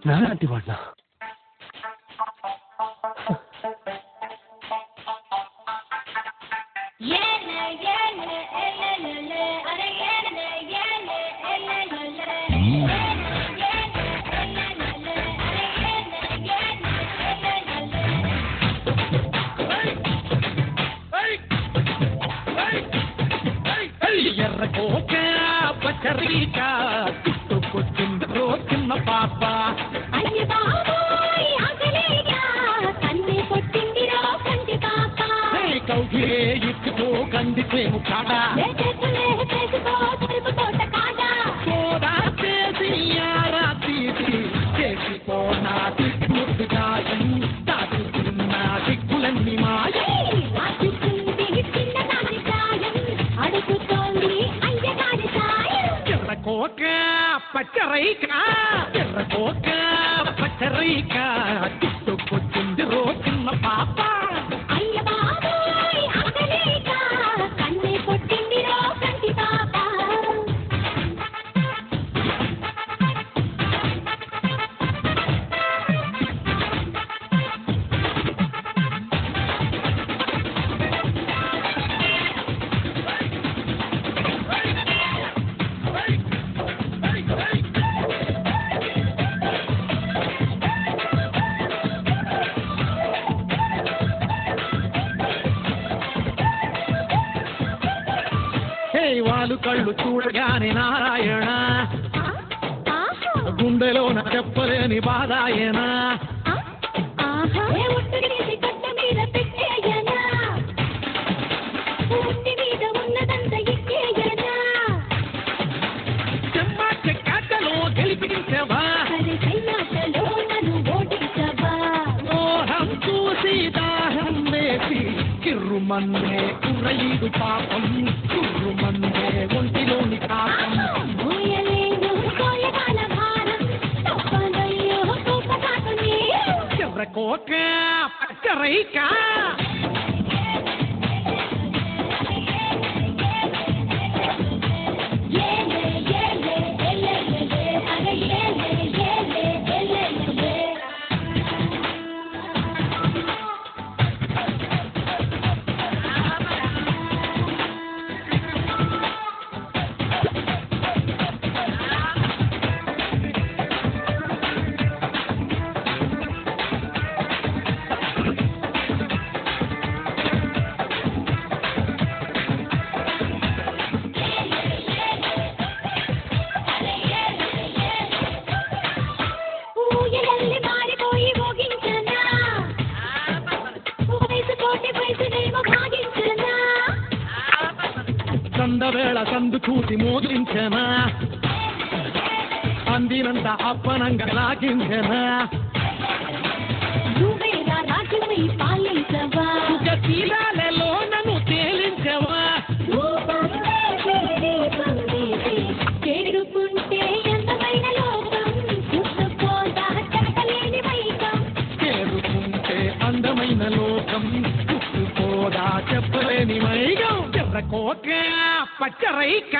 నాలాంటి వాడినా? ఎర్రకోక పచ్చరీక చుట్టుకొచ్చింది చిన్న పాప. అయ్య బాబోయ్ ఆకలేగా కన్నే కొట్టిందిరో కంటి పాప. కౌగిలే ఇచ్చుకో కందిసేము కాడ చేసుకో చెరుకు తోట కాడ. సోదా చేసి యారా తీసి చేసిపోనా దిక్కులు గాయం దాచుకున్న దిక్కులన్నీ మాయ. ఎర్రకోక పచ్చరైక ఎర్రకోక పచ్చరైక చుట్టుకొచ్చింది చిన్న పాప. అయ్య బాబోయ్ ఆకలేక కన్నే కొట్టిందిరో కంటి పాప. వాళ్ళు కళ్ళు చూడగానే నారాయణ గుండెలోన చెప్పలేని బాధాయన. చెమ్మాటలో గెలిపించవా మోహం చూసి దాహం వేసి కిర్రుమన్నే కుర్రయీడు పాపం కుర్రుమన్నే ఒంటిలోని పాపం. ఎర్రకోక పచ్చరైక సందవేళ సందు చూసి మోగించనా అందినంత అప్పనంగా లాగించనా తీరాలలో నన్ను తేలించవా చేరుకుంటే ఎంతమైన లోకం చేరుకుంటే అందమైన లోకం చూసుకోదా చెప్పలేని మైగం. ఎర్రకోక పచ్చరైక